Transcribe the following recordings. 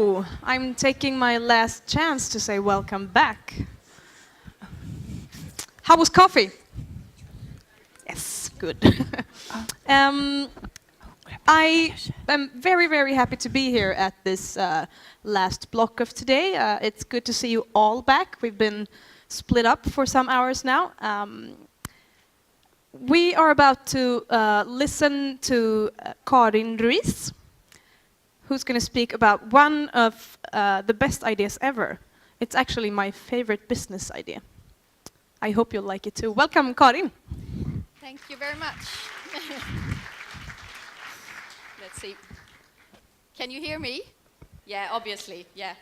So, I'm taking my last chance to say welcome back. How was coffee? Yes, good. I am very, very happy to be here at this last block of today. It's good to see you all back. We've been split up for some hours now. We are about to listen to Karin Ruiz, who's going to speak about one of the best ideas ever. It's actually my favorite business idea. I hope you'll like it too. Welcome, Karin. Thank you very much. Let's see. Can you hear me? Yeah, obviously. Yeah,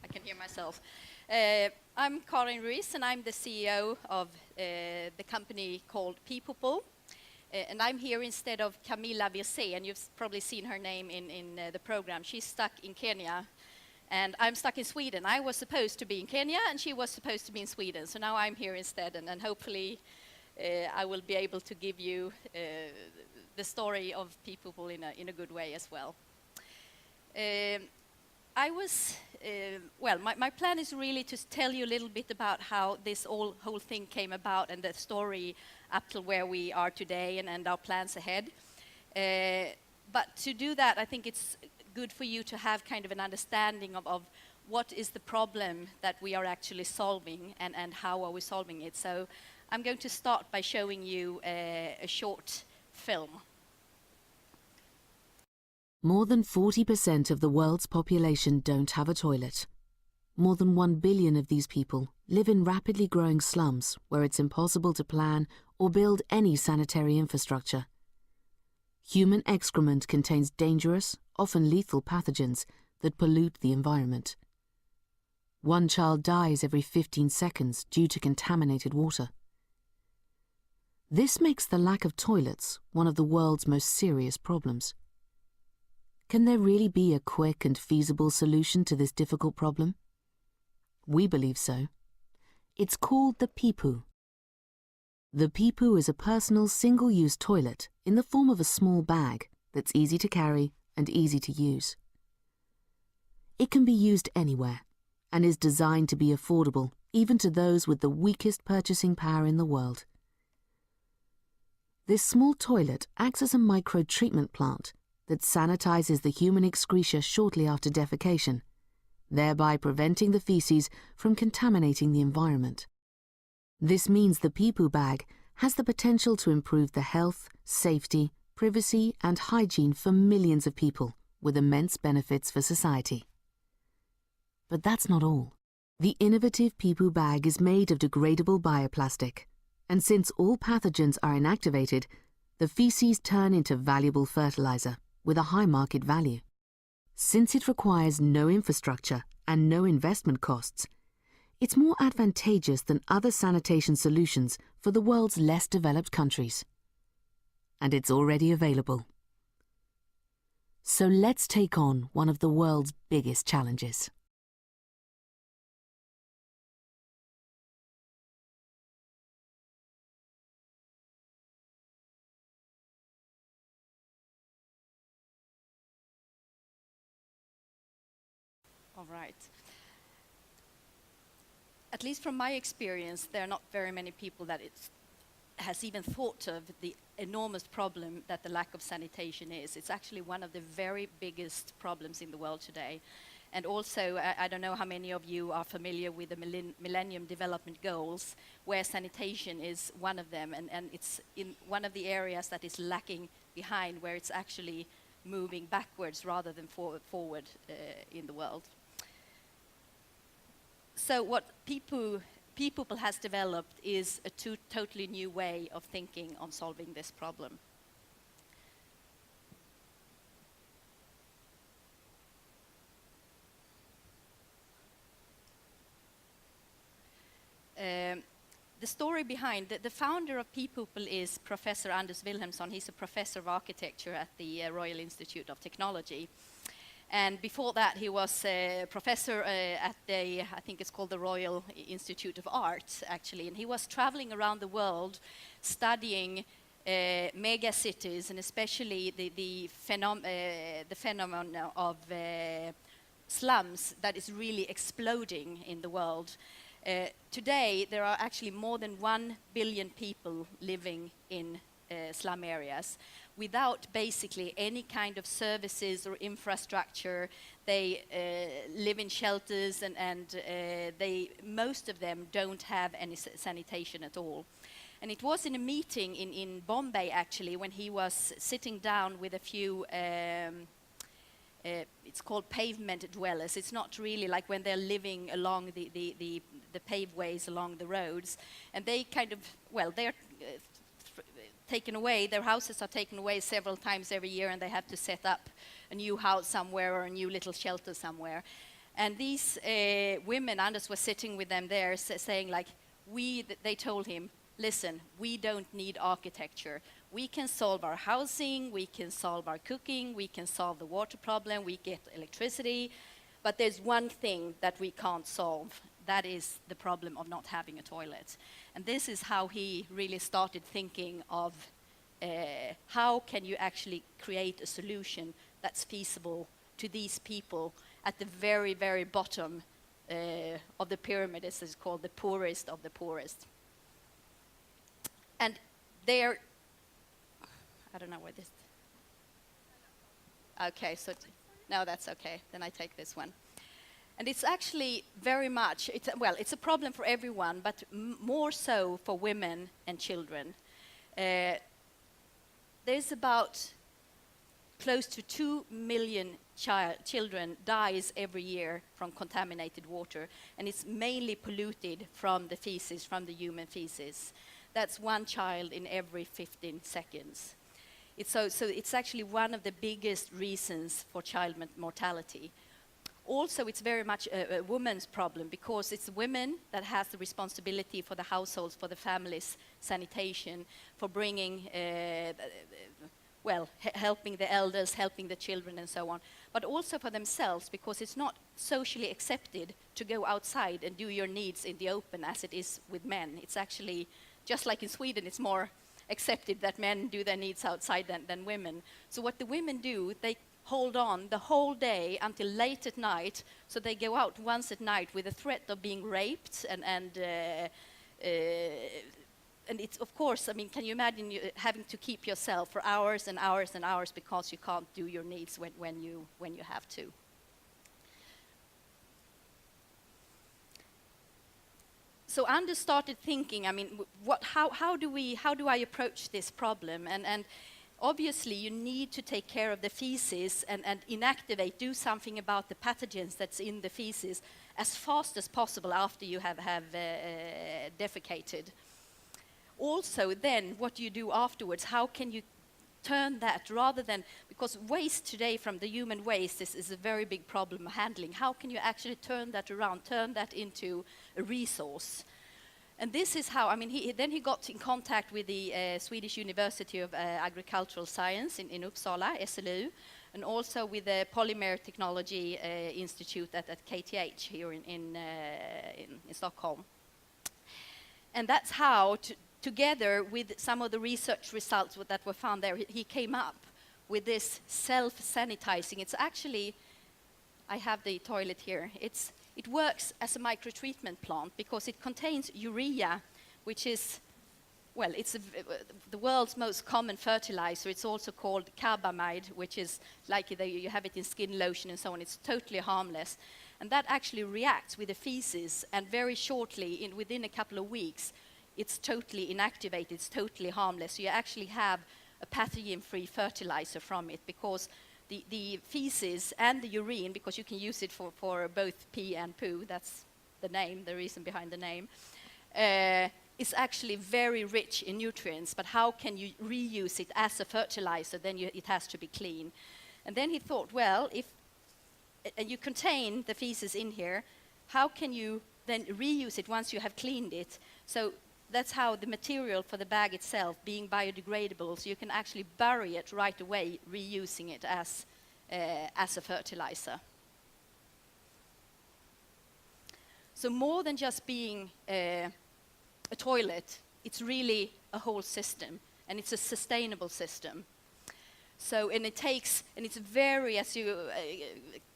I can hear myself. I'm Karin Ruiz, and I'm the CEO of the company called Peepoople. And I'm here instead of Camilla Virse, and you've probably seen her name in the program. She's stuck in Kenya, and I'm stuck in Sweden. I was supposed to be in Kenya, and she was supposed to be in Sweden. So now I'm here instead, and hopefully I will be able to give you the story of Peepoople in a good way as well. My plan is really to tell you a little bit about how this whole thing came about and the story up to where we are today and our plans ahead. But to do that, I think it's good for you to have kind of an understanding of what is the problem that we are actually solving and how are we solving it. So I'm going to start by showing you a short film. More than 40% of the world's population don't have a toilet. More than 1 billion of these people live in rapidly growing slums where it's impossible to plan or build any sanitary infrastructure. Human excrement contains dangerous, often lethal pathogens that pollute the environment. One child dies every 15 seconds due to contaminated water. This makes the lack of toilets one of the world's most serious problems. Can there really be a quick and feasible solution to this difficult problem? We believe so. It's called the Peepoo. The Peepoo is a personal single-use toilet in the form of a small bag that's easy to carry and easy to use. It can be used anywhere and is designed to be affordable even to those with the weakest purchasing power in the world. This small toilet acts as a micro-treatment plant that sanitizes the human excreta shortly after defecation, thereby preventing the feces from contaminating the environment. This means the Peepoo bag has the potential to improve the health, safety, privacy and hygiene for millions of people with immense benefits for society. But that's not all. The innovative Peepoo bag is made of degradable bioplastic, and since all pathogens are inactivated, the feces turn into valuable fertilizer with a high market value. Since it requires no infrastructure and no investment costs, it's more advantageous than other sanitation solutions for the world's less developed countries. And it's already available. So let's take on one of the world's biggest challenges. All right. At least from my experience, there are not very many people that has even thought of the enormous problem that the lack of sanitation is. It's actually one of the very biggest problems in the world today. And also, I don't know how many of you are familiar with the Millennium Development Goals, where sanitation is one of them, and it's in one of the areas that is lacking behind, where it's actually moving backwards rather than forward in the world. So what Peepoople has developed is a totally new way of thinking on solving this problem. The story behind the founder of Peepoople is Professor Anders Wilhelmsson. He's a professor of architecture at the Royal Institute of Technology. And before that, he was a professor at I think it's called the Royal Institute of Art, actually. And he was traveling around the world studying mega cities, and especially the phenomenon of slums that is really exploding in the world. Today, there are actually more than 1 billion people living in slum areas without basically any kind of services or infrastructure. They live in shelters and most of them don't have any sanitation at all. And it was in a meeting in Bombay actually when he was sitting down with a few it's called pavement dwellers. It's not really like when they're living along the paved ways along the roads. And they kind of, well, they're taken away, their houses are taken away several times every year and they have to set up a new house somewhere or a new little shelter somewhere. And these women, Anders was sitting with them there saying like, they told him, listen, we don't need architecture. We can solve our housing, we can solve our cooking, we can solve the water problem, we get electricity, but there's one thing that we can't solve. That is the problem of not having a toilet. And this is how he really started thinking of how can you actually create a solution that's feasible to these people at the very, very bottom of the pyramid, as it's called, the poorest of the poorest. And they're, I don't know where this, okay, so, no, that's okay, then I take this one. And it's actually very much, it's a problem for everyone, but more so for women and children. There's about close to 2 million children dies every year from contaminated water, and it's mainly polluted from the feces, from the human feces. That's 1 child in every 15 seconds. So it's actually one of the biggest reasons for child mortality. Also, it's very much a woman's problem because it's women that has the responsibility for the households, for the family's sanitation, for bringing, helping the elders, helping the children and so on, but also for themselves because it's not socially accepted to go outside and do your needs in the open as it is with men. It's actually, just like in Sweden, it's more accepted that men do their needs outside than women. So what the women do, they hold on the whole day until late at night, so they go out once at night with the threat of being raped and it's, of course, I mean, can you imagine you having to keep yourself for hours and hours and hours because you can't do your needs when you have to. So Anders started thinking, I mean, how do I approach this problem? And obviously you need to take care of the feces and inactivate, do something about the pathogens that's in the feces as fast as possible after you have defecated. Also then, what do you do afterwards? How can you turn that rather than, because waste today from the human waste is a very big problem handling. How can you actually turn that around, turn that into a resource? And this is how, I mean, he got in contact with the Swedish University of Agricultural Science in Uppsala, SLU, and also with the Polymer Technology Institute at KTH here in Stockholm. And that's how, together with some of the research results that were found there, he came up with this self-sanitizing. It's actually, I have the toilet here. It works as a microtreatment plant because it contains urea, which is, well, it's the world's most common fertilizer. It's also called carbamide, which is like you have it in skin lotion and so on. It's totally harmless. And that actually reacts with the feces, and very shortly, within a couple of weeks, it's totally inactivated, it's totally harmless. So you actually have a pathogen-free fertilizer from it because the feces and the urine, because you can use it for both pee and poo, that's the name, the reason behind the name, is actually very rich in nutrients, but how can you reuse it as a fertilizer? Then it has to be clean. And then he thought, well, if you contain the feces in here, how can you then reuse it once you have cleaned it? So that's how the material for the bag itself being biodegradable, so you can actually bury it right away, reusing it as a fertilizer. So more than just being a toilet, it's really a whole system, and it's a sustainable system. So, and it's very, as you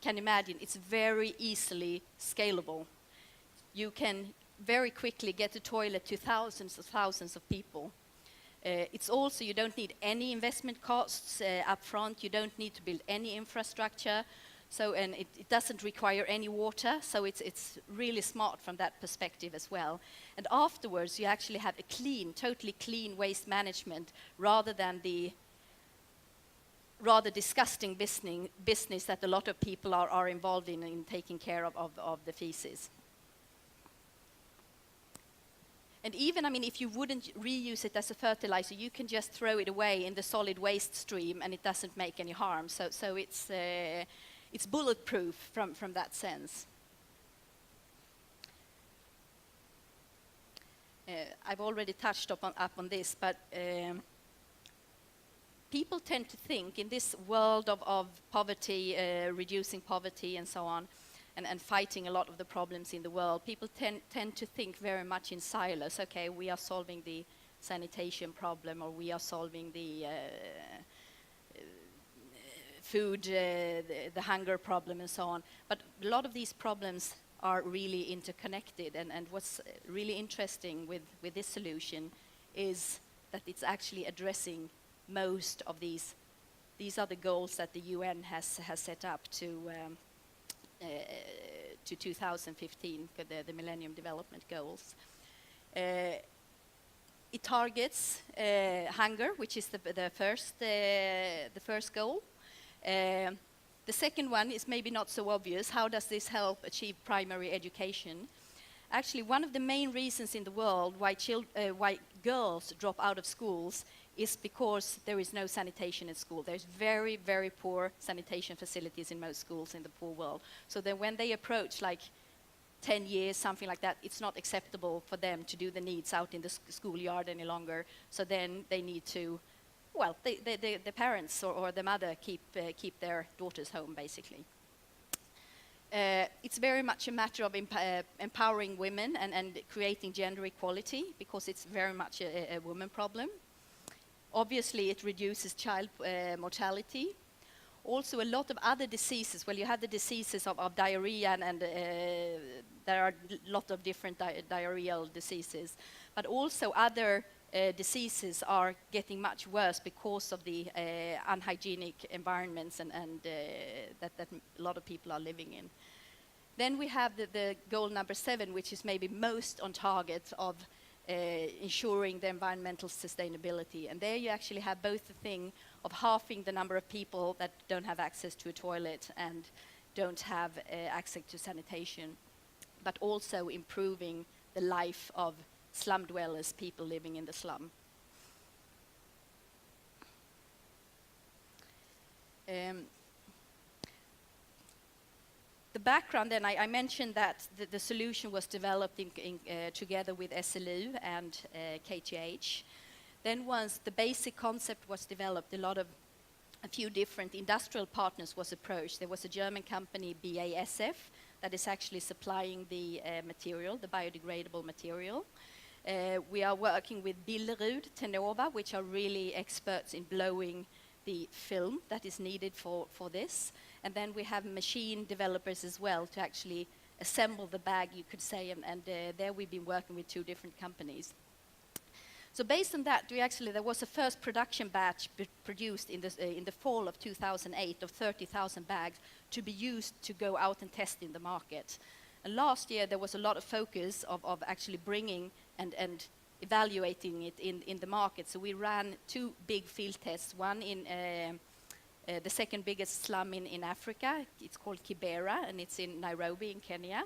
can imagine, it's very easily scalable. You can very quickly get a toilet to thousands of people. It's also, you don't need any investment costs up front, you don't need to build any infrastructure, so, and it doesn't require any water, so it's really smart from that perspective as well. And afterwards, you actually have a totally clean waste management, rather than the rather disgusting business that a lot of people are involved in taking care of the feces. And even, I mean, if you wouldn't reuse it as a fertilizer, you can just throw it away in the solid waste stream and it doesn't make any harm. So it's bulletproof from that sense. I've already touched up on this, but people tend to think in this world of poverty, reducing poverty and so on, and fighting a lot of the problems in the world, people tend to think very much in silos. Okay, we are solving the sanitation problem, or we are solving the food, the hunger problem and so on. But a lot of these problems are really interconnected, and what's really interesting with this solution is that it's actually addressing most of these. These are the goals that the UN has set up to 2015, the Millennium Development Goals. It targets hunger, which is the first goal. The second one is maybe not so obvious. How does this help achieve primary education? Actually, one of the main reasons in the world why girls drop out of schools is because there is no sanitation in school. There's very, very poor sanitation facilities in most schools in the poor world. So then when they approach like 10 years, something like that, it's not acceptable for them to do the needs out in the schoolyard any longer. So then they need to, well, the parents or the mother keep their daughters home, basically. It's very much a matter of empowering women and creating gender equality, because it's very much a woman problem. Obviously, it reduces child mortality. Also, a lot of other diseases. Well, you have the diseases of diarrhea, and there are a lot of different diarrheal diseases. But also other diseases are getting much worse because of the unhygienic environments and that a lot of people are living in. Then we have the goal number 7, which is maybe most on target of ensuring the environmental sustainability. And there you actually have both the thing of halving the number of people that don't have access to a toilet and don't have access to sanitation, but also improving the life of slum dwellers, people living in the slum. The background then, I mentioned that the solution was developed together with SLU and KTH. Then once the basic concept was developed, a few different industrial partners was approached. There was a German company, BASF, that is actually supplying the material, the biodegradable material. We are working with Billerud, Tenova, which are really experts in blowing the film that is needed for this. And then we have machine developers as well to actually assemble the bag, you could say, and there we've been working with 2 different companies. So based on that, there was a first production batch produced in the fall of 2008 of 30,000 bags to be used to go out and test in the market. And last year there was a lot of focus of actually bringing and evaluating it in the market. So we ran 2 big field tests, one in the second biggest slum in Africa. It's called Kibera, and it's in Nairobi in Kenya.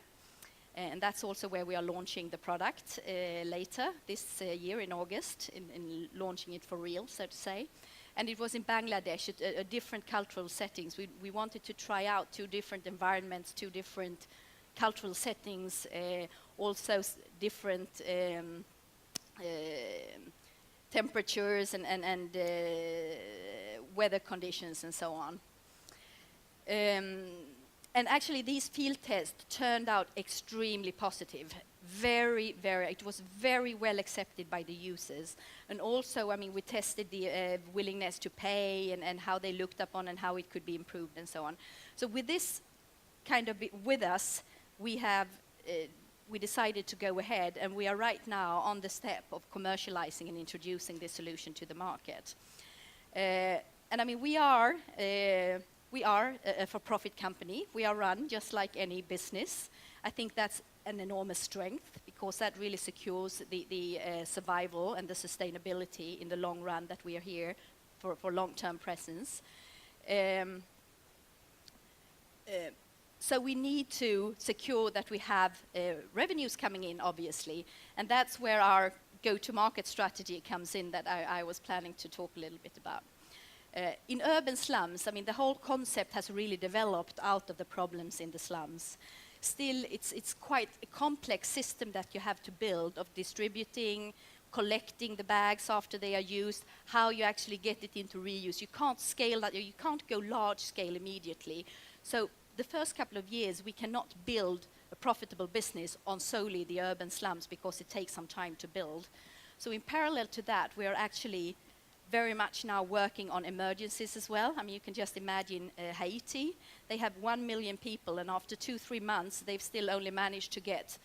And that's also where we are launching the product later this year in August, in launching it for real, so to say. And it was in Bangladesh, a different cultural settings. We wanted to try out 2 different environments, 2 different cultural settings, also different temperatures and weather conditions and so on. And actually these field tests turned out extremely positive, it was very well accepted by the users. And also, I mean, we tested the willingness to pay and how they looked upon and how it could be improved and so on. So with this kind of with us, we have we decided to go ahead, and we are right now on the step of commercializing and introducing this solution to the market. And I mean, we are a for-profit company. We are run just like any business. I think that's an enormous strength, because that really secures the survival and the sustainability in the long run, that we are here for long-term presence. So we need to secure that we have revenues coming in, obviously, and that's where our go-to-market strategy comes in, that I was planning to talk a little bit about. In urban slums, I mean, the whole concept has really developed out of the problems in the slums. Still, it's quite a complex system that you have to build, of distributing, collecting the bags after they are used, how you actually get it into reuse. You can't scale that, you can't go large scale immediately. So the first couple of years, we cannot build a profitable business on solely the urban slums, because it takes some time to build. So in parallel to that, we are actually very much now working on emergencies as well. I mean, you can just imagine Haiti. They have 1 million people, and after 2-3 months, they've still only managed to get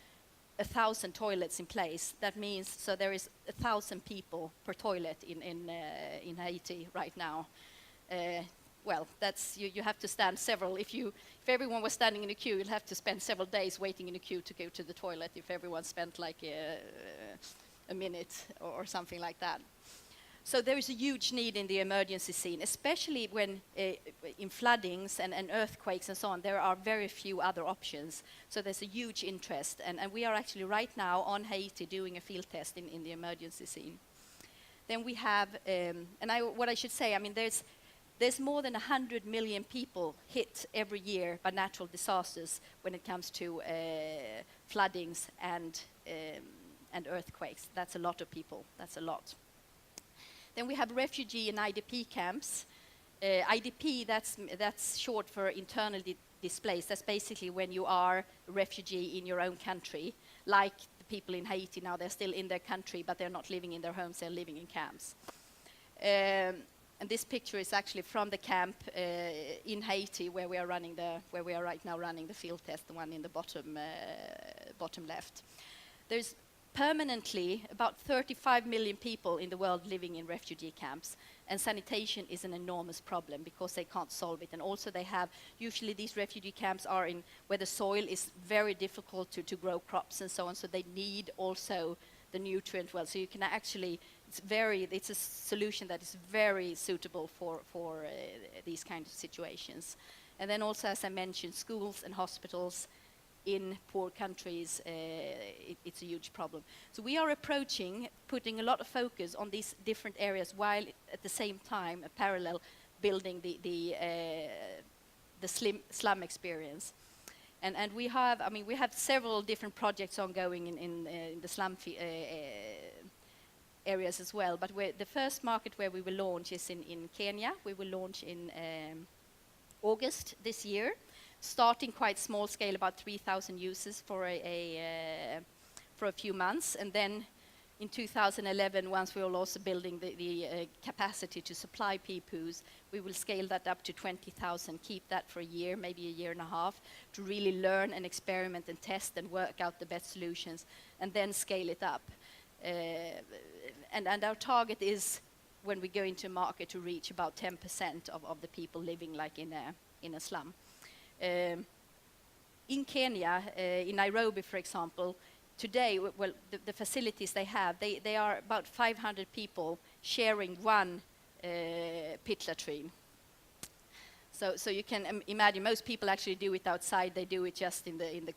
1,000 toilets in place. That means, so there is 1,000 people per toilet in Haiti right now. Well, that's, you have to stand several. If everyone was standing in a queue, you'd have to spend several days waiting in a queue to go to the toilet, if everyone spent like a minute or something like that. So there is a huge need in the emergency scene, especially when in floodings and earthquakes and so on, there are very few other options. So there's a huge interest, and we are actually right now on Haiti doing a field test in the emergency scene. Then we have, what I should say, I mean, there's more than 100 million people hit every year by natural disasters when it comes to floodings and earthquakes. That's a lot of people. That's a lot. Then we have refugee and IDP camps. IDP, that's short for internally displaced. That's basically when you are a refugee in your own country, like the people in Haiti now. They're still in their country, but they're not living in their homes. They're living in camps. And this picture is actually from the camp in Haiti, where we are right now running the field test, the one in the bottom left. There's permanently about 35 million people in the world living in refugee camps, and sanitation is an enormous problem, because they can't solve it. And also they have, usually these refugee camps are in where the soil is very difficult to grow crops and so on, so they need also the nutrient well. So you can actually, it's a solution that is very suitable for these kinds of situations. And then also, as I mentioned, schools and hospitals in poor countries, it's a huge problem. So we are putting a lot of focus on these different areas, while at the same time, parallel, building the slum experience. And we have several different projects ongoing in the slum areas as well. But the first market where we will launch is in Kenya. We will launch in August this year, starting quite small scale, about 3,000 users for a few months, and then in 2011, once we are also building the capacity to supply Peepoos, we will scale that up to 20,000, keep that for a year, maybe a year and a half, to really learn and experiment and test and work out the best solutions, and then scale it up. And our target is, when we go into market, to reach about 10% of the people living like in a slum. In Kenya, in Nairobi, for example, today, well, the facilities they have, they are about 500 people sharing one pit latrine. So you can imagine, most people actually do it outside. They do it just in the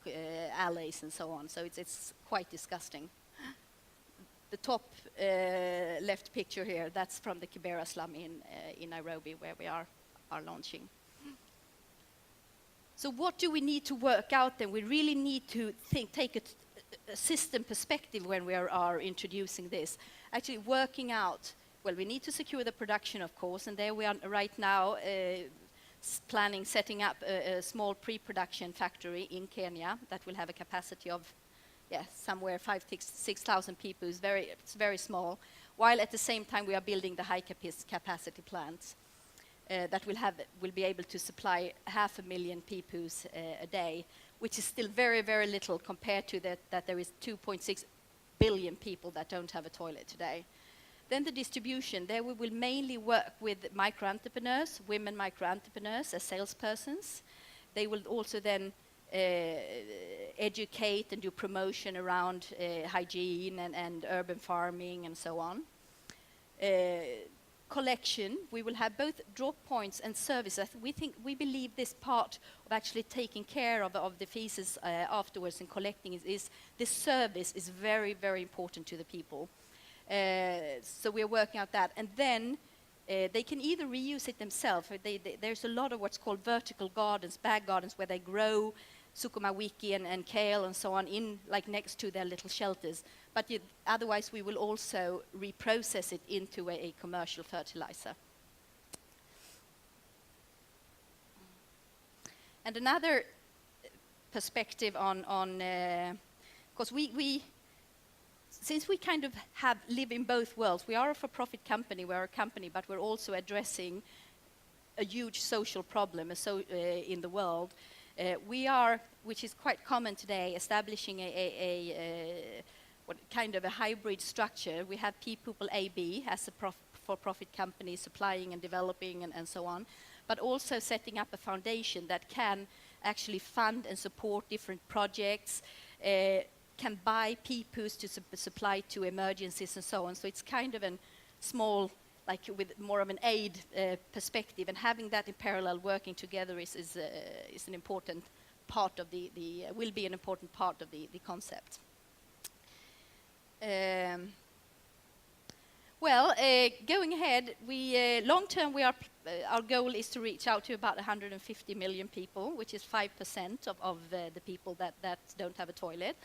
alleys and so on. So it's quite disgusting. The top left picture here, that's from the Kibera slum in Nairobi, where we are launching. So what do we need to work out then? We really need to take a system perspective when we are introducing this. Actually working out, well, we need to secure the production, of course, and there we are right now setting up a small pre-production factory in Kenya that will have a capacity of somewhere 5,000-6,000 people. It's very small. While at the same time we are building the high capacity plants that will be able to supply 500,000 peepoos a day, which is still very, very little compared to that there is 2.6 billion people that don't have a toilet today. Then the distribution, there we will mainly work with micro-entrepreneurs, women micro-entrepreneurs as salespersons. They will also then educate and do promotion around hygiene and urban farming and so on. Collection, we will have both drop points and services. We believe this part of actually taking care of the feces afterwards and collecting is this service is very, very important to the people. So we're working out that, and then they can either reuse it themselves. There's a lot of what's called vertical gardens, bag gardens, where they grow sukumawiki and kale and so on next to their little shelters. But otherwise, we will also reprocess it into a commercial fertilizer. And another perspective on because since we kind of live in both worlds, we are a for-profit company, we're a company, but we're also addressing a huge social problem in the world. We are, which is quite common today, establishing what kind of a hybrid structure. We have Peepoople AB as a for-profit company supplying and developing and so on, but also setting up a foundation that can actually fund and support different projects, can buy peepoos to supply to emergencies and so on. So it's kind of a small, with more of an aid perspective, and having that in parallel working together is an important part of will be an important part of the concept. Going ahead, long term our goal is to reach out to about 150 million people, which is 5% of the people that don't have a toilet.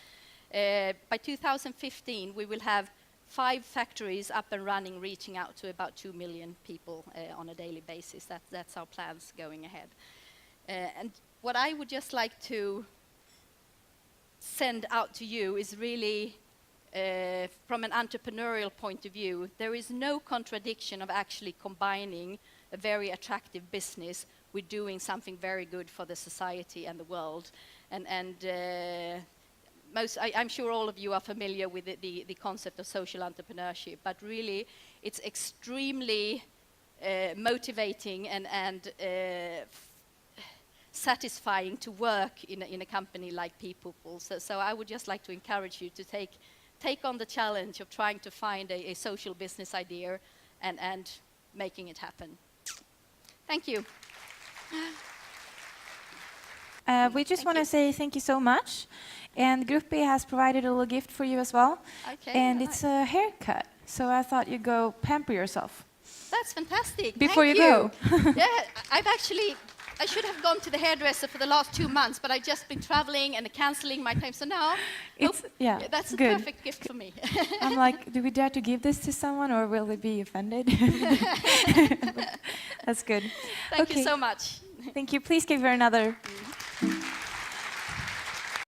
By 2015, we will have 5 factories up and running, reaching out to about 2 million people on a daily basis. That's our plans going ahead. And what I would just like to send out to you is really, from an entrepreneurial point of view, there is no contradiction of actually combining a very attractive business with doing something very good for the society and the world. I'm sure all of you are familiar with the concept of social entrepreneurship, but really it's extremely motivating and satisfying to work in a company like Peepoople. So I would just like to encourage you to take on the challenge of trying to find a social business idea and making it happen. Thank you. We just want to say thank you so much. And Gruppe has provided a little gift for you as well. Okay, and it's a haircut. So I thought you'd go pamper yourself. That's fantastic. Before Thank you go. Yeah, I should have gone to the hairdresser for the last 2 months, but I've just been traveling and canceling my time. So now, that's a perfect gift for me. I'm like, do we dare to give this to someone, or will they be offended? That's good. Thank you so much. Thank you. Please give her another.